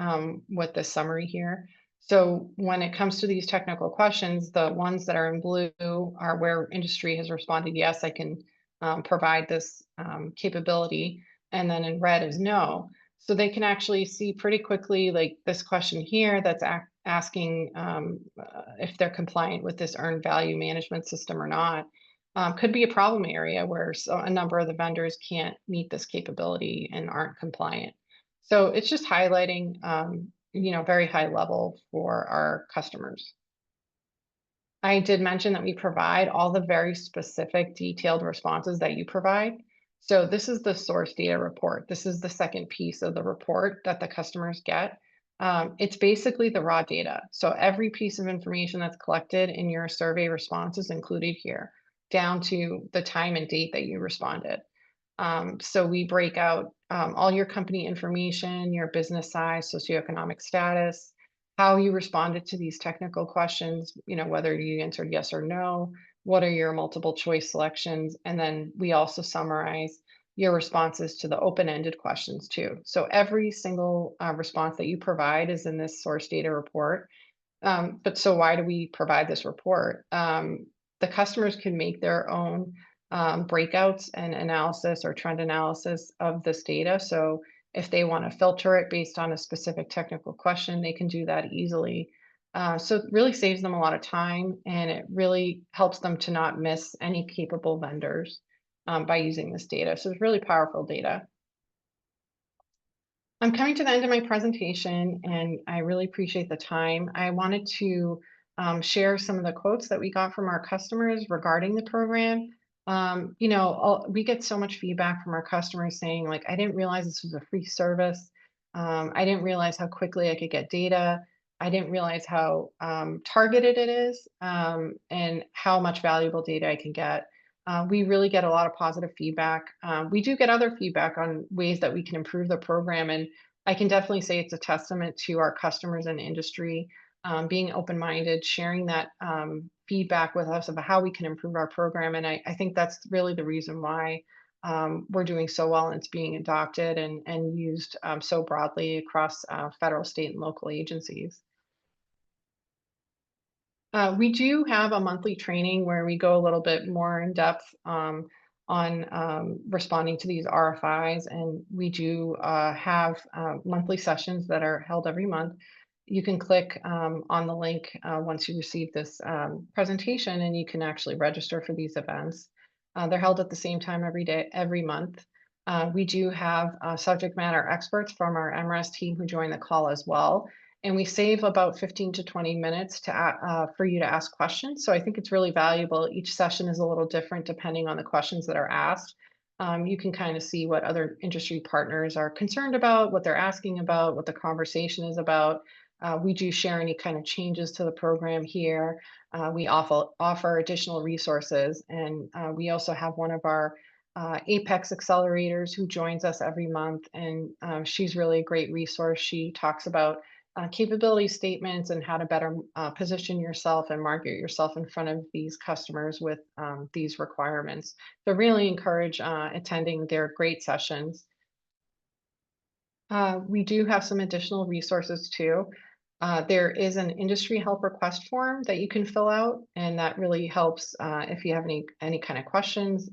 with the summary here. So when it comes to these technical questions, the ones that are in blue are where industry has responded, yes, I can provide this capability. And then in red is no. So they can actually see pretty quickly, like this question here that's asking if they're compliant with this earned value management system or not. Could be a problem area where a number of the vendors can't meet this capability and aren't compliant. So it's just highlighting, very high level for our customers. I did mention that we provide all the very specific detailed responses that you provide. So this is the source data report. This is the second piece of the report that the customers get. It's basically the raw data. So every piece of information that's collected in your survey response is included here, down to the time and date that you responded. So we break out all your company information, your business size, socioeconomic status, how you responded to these technical questions, whether you answered yes or no, what are your multiple choice selections, and then we also summarize your responses to the open-ended questions too. So every single response that you provide is in this source data report. But so why do we provide this report? The customers can make their own breakouts and analysis or trend analysis of this data. So if they want to filter it based on a specific technical question, they can do that easily. So it really saves them a lot of time, and it really helps them to not miss any capable vendors by using this data. So it's really powerful data. I'm coming to the end of my presentation, and I really appreciate the time. I wanted to share some of the quotes that we got from our customers regarding the program. We get so much feedback from our customers saying, like, I didn't realize this was a free service. I didn't realize how quickly I could get data. I didn't realize how targeted it is, and how much valuable data I can get. We really get a lot of positive feedback. We do get other feedback on ways that we can improve the program, and I can definitely say it's a testament to our customers and industry being open-minded, sharing that feedback with us about how we can improve our program. And I think that's really the reason why we're doing so well and it's being adopted and used so broadly across federal, state, and local agencies. We do have a monthly training where we go a little bit more in depth on responding to these RFIs, and we do have monthly sessions that are held every month. You can click on the link once you receive this presentation, and you can actually register for these events. They're held at the same time every month. We do have subject matter experts from our MRAS team who join the call as well. And we save about 15 to 20 minutes for you to ask questions. So I think it's really valuable. Each session is a little different depending on the questions that are asked. You can kind of see what other industry partners are concerned about, what they're asking about, what the conversation is about. We do share any kind of changes to the program here. We offer additional resources, and we also have one of our Apex accelerators who joins us every month, and she's really a great resource. She talks about capability statements and how to better position yourself and market yourself in front of these customers with these requirements. So really encourage attending their great sessions. We do have some additional resources too. There is an industry help request form that you can fill out, and that really helps if you have any kind of questions.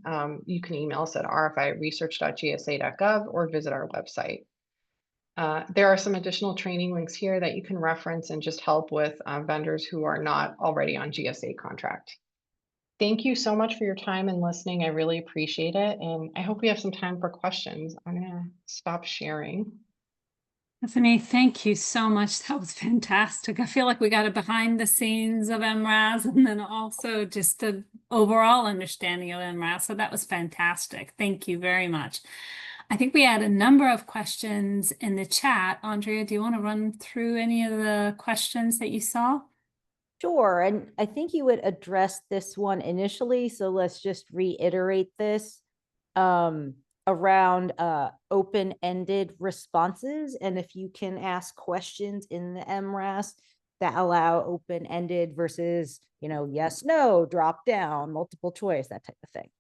You can email us at rfi@research.gsa.gov or visit our website. There are some additional training links here that you can reference and just help with vendors who are not already on GSA contract. Thank you so much for your time and listening. I really appreciate it, and I hope we have some time for questions. I'm going to stop sharing. Stephanie, thank you so much. That was fantastic. I feel like we got a behind the scenes of MRAS and then also just the overall understanding of MRAS. So that was fantastic. Thank you very much. I think we had a number of questions in the chat. Andrea, do you want to run through any of the questions that you saw? Sure, and I think you would address this one initially, so let's just reiterate this around open-ended responses, and if you can ask questions in the MRAS that allow open-ended versus, yes, no, drop down, multiple choice, that type of thing.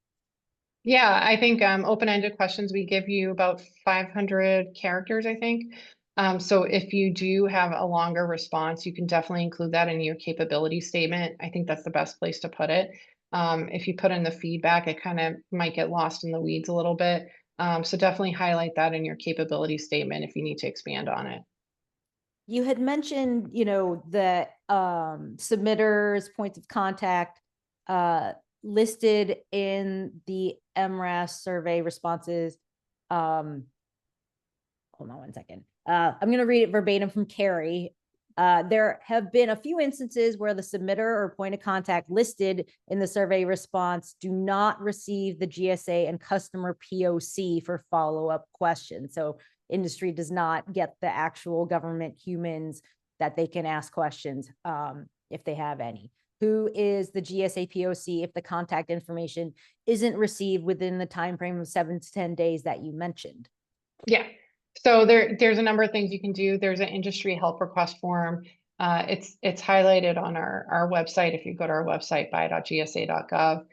Yeah, I think open-ended questions, we give you about 500 characters, I think. So if you do have a longer response, you can definitely include that in your capability statement. I think that's the best place to put it. If you put in the feedback, it kind of might get lost in the weeds a little bit. So definitely highlight that in your capability statement if you need to expand on it. You had mentioned, the submitters, points of contact, listed in the MRAS survey responses. Hold on one second. I'm going to read it verbatim from Carrie. There have been a few instances where the submitter or point of contact listed in the survey response do not receive the GSA and customer POC for follow-up questions. So industry does not get the actual government humans that they can ask questions if they have any. Who is the GSA POC if the contact information isn't received within the time frame of 7 to 10 days that you mentioned? Yeah. So there's a number of things you can do. There's an industry help request form. It's highlighted on our website. If you go to our website, buy.gsa.gov,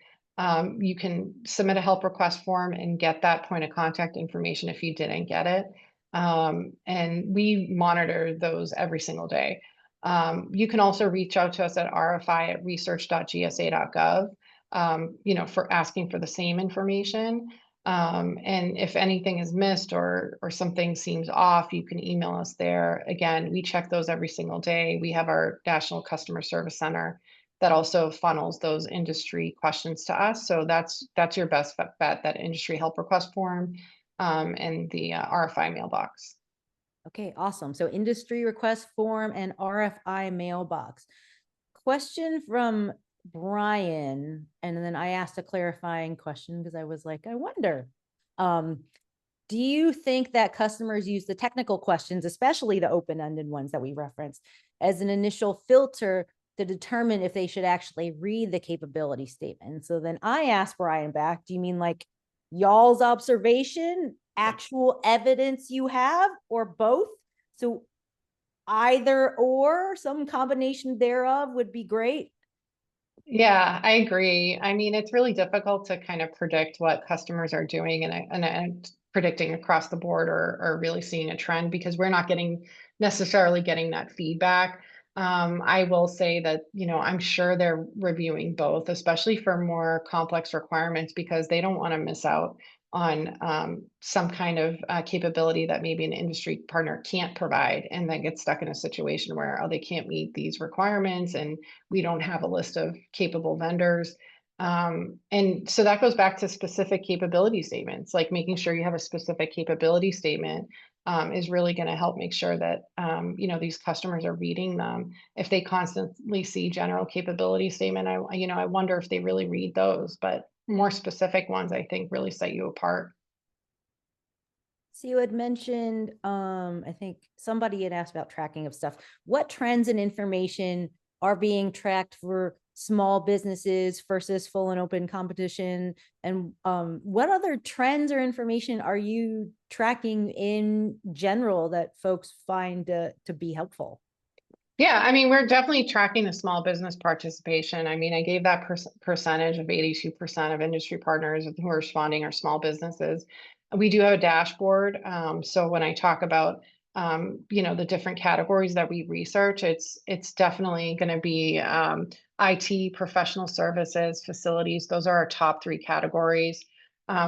you can submit a help request form and get that point of contact information if you didn't get it. And we monitor those every single day. You can also reach out to us at rfi@research.gsa.gov, for asking for the same information. And if anything is missed or something seems off, you can email us there. Again, we check those every single day. We have our National Customer Service Center that also funnels those industry questions to us. So that's your best bet, that industry help request form and the RFI mailbox. Okay, awesome. So industry request form and RFI mailbox. Question from Brian, and then I asked a clarifying question because I was like, I wonder, do you think that customers use the technical questions, especially the open-ended ones that we referenced, as an initial filter to determine if they should actually read the capability statement? So then I asked Brian back, do you mean like y'all's observation, actual evidence you have, or both? So either or, some combination thereof would be great. Yeah, I agree. I mean, it's really difficult to kind of predict what customers are doing and predicting across the board or really seeing a trend because we're not necessarily getting that feedback. I will say that, I'm sure they're reviewing both, especially for more complex requirements because they don't want to miss out on some kind of capability that maybe an industry partner can't provide and then get stuck in a situation where, oh, they can't meet these requirements and we don't have a list of capable vendors. And so that goes back to specific capability statements, like making sure you have a specific capability statement is really going to help make sure that, these customers are reading them. If they constantly see general capability statement, I wonder if they really read those, but more specific ones, I think really set you apart. So you had mentioned, I think somebody had asked about tracking of stuff. What trends and information are being tracked for small businesses versus full and open competition? And what other trends or information are you tracking in general that folks find to be helpful? Yeah, I mean, we're definitely tracking the small business participation. I mean, I gave that percentage of 82% of industry partners who are responding are small businesses. We do have a dashboard. So when I talk about the different categories that we research, it's definitely going to be IT, professional services, facilities. Those are our top 3 categories.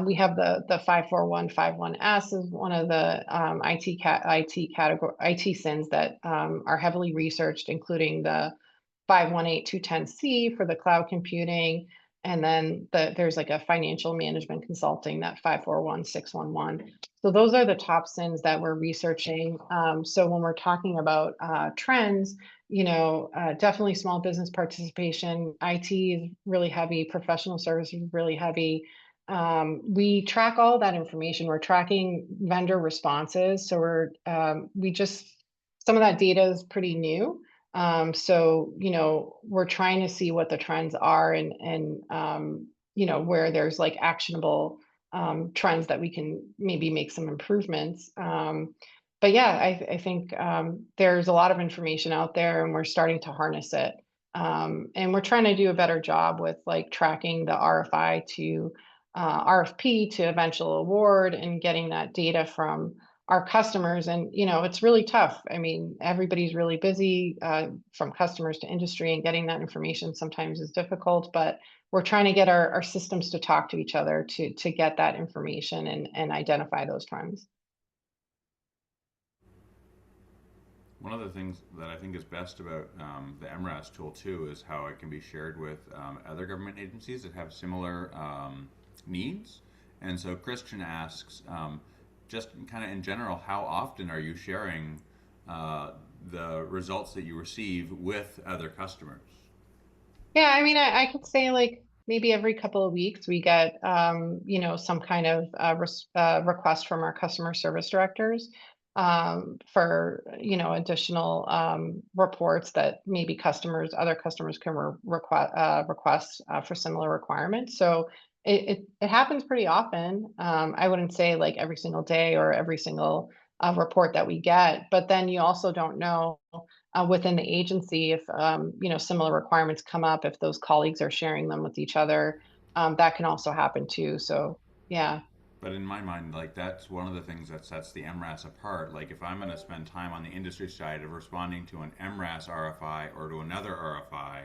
We have the 54151S is one of the IT category IT SINs that are heavily researched, including the 518210C for the cloud computing. And then there's like a financial management consulting, that 541611. So those are the top SINs that we're researching. So when we're talking about trends, definitely small business participation, IT is really heavy, professional services is really heavy. We track all that information. We're tracking vendor responses. So some of that data is pretty new. So, we're trying to see what the trends are and where there's like actionable trends that we can maybe make some improvements. But yeah, I think there's a lot of information out there and we're starting to harness it. And we're trying to do a better job with like tracking the RFI to RFP to eventual award and getting that data from our customers. And, it's really tough. I mean, everybody's really busy from customers to industry, and getting that information sometimes is difficult, but we're trying to get our systems to talk to each other to get that information and identify those trends. One of the things that I think is best about the MRAS tool too is how it can be shared with other government agencies that have similar needs. And so Christian asks, just kind of in general, how often are you sharing the results that you receive with other customers? Yeah, I mean, I could say like maybe every couple of weeks we get, some kind of request from our customer service directors for, additional reports that maybe other customers can request for similar requirements. So it happens pretty often. I wouldn't say like every single day or every single report that we get, but then you also don't know within the agency if similar requirements come up, if those colleagues are sharing them with each other. That can also happen too. So yeah. But in my mind, like that's one of the things that sets the MRAS apart. Like if I'm going to spend time on the industry side of responding to an MRAS RFI or to another RFI,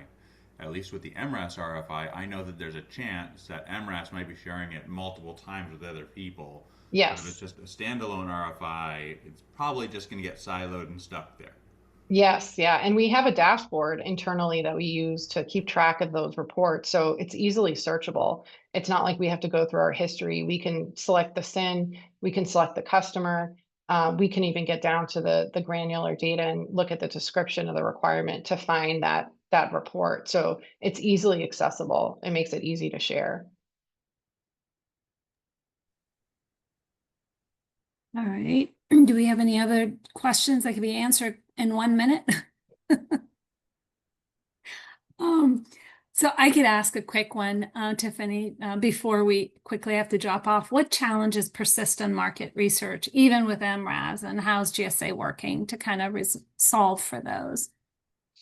at least with the MRAS RFI, I know that there's a chance that MRAS might be sharing it multiple times with other people. Yes. If it's just a standalone RFI, it's probably just going to get siloed and stuck there. Yes, yeah. And we have a dashboard internally that we use to keep track of those reports. So it's easily searchable. It's not like we have to go through our history. We can select the SIN, we can select the customer. We can even get down to the granular data and look at the description of the requirement to find that report. So it's easily accessible. It makes it easy to share. All right. Do we have any other questions that can be answered in 1 minute? So I could ask a quick one, Tiffany, before we quickly have to drop off. What challenges persist in market research, even with MRAS, and how's GSA working to kind of solve for those?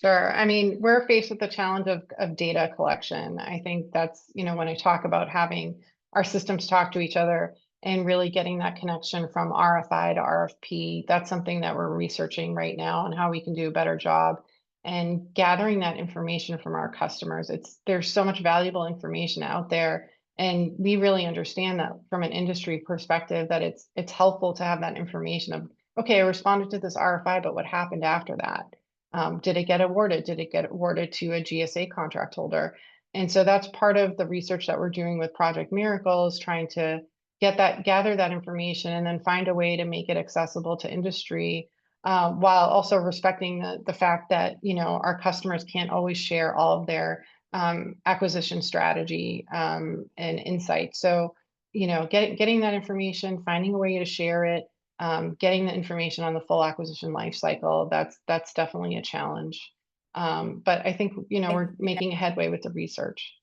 Sure. I mean, we're faced with the challenge of data collection. I think that's, when I talk about having our systems talk to each other and really getting that connection from RFI to RFP, that's something that we're researching right now and how we can do a better job and gathering that information from our customers. There's so much valuable information out there, and we really understand that from an industry perspective that it's helpful to have that information of, okay, I responded to this RFI, but what happened after that? Did it get awarded? Did it get awarded to a GSA contract holder? And so that's part of the research that we're doing with Project Miracles, trying to gather that information and then find a way to make it accessible to industry, while also respecting the fact that, our customers can't always share all of their acquisition strategy and insights. So, getting that information, finding a way to share it, getting the information on the full acquisition lifecycle, that's definitely a challenge. But I think, we're making a headway with the research.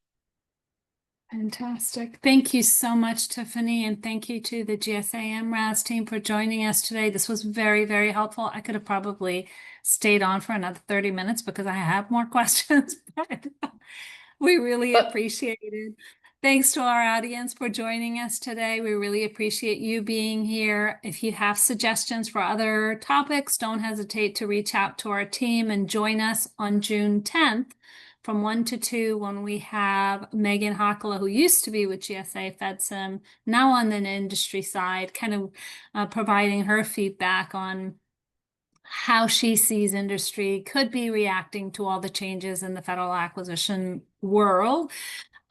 Fantastic. Thank you so much, Tiffany, and thank you to the GSA MRAS team for joining us today. This was very, very helpful. I could have probably stayed on for another 30 minutes because I have more questions, but we really appreciate it. Thanks to our audience for joining us today. We really appreciate you being here. If you have suggestions for other topics, don't hesitate to reach out to our team and join us on June 10th from 1 to 2 when we have Megan Hockala, who used to be with GSA FedSim, now on the industry side, kind of providing her feedback on how she sees industry could be reacting to all the changes in the federal acquisition world.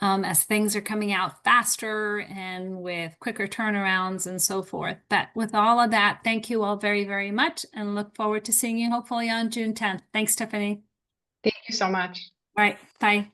As things are coming out faster and with quicker turnarounds and so forth. But with all of that, thank you all very, very much and look forward to seeing you hopefully on June 10th. Thanks, Tiffany. Thank you so much. All right, bye.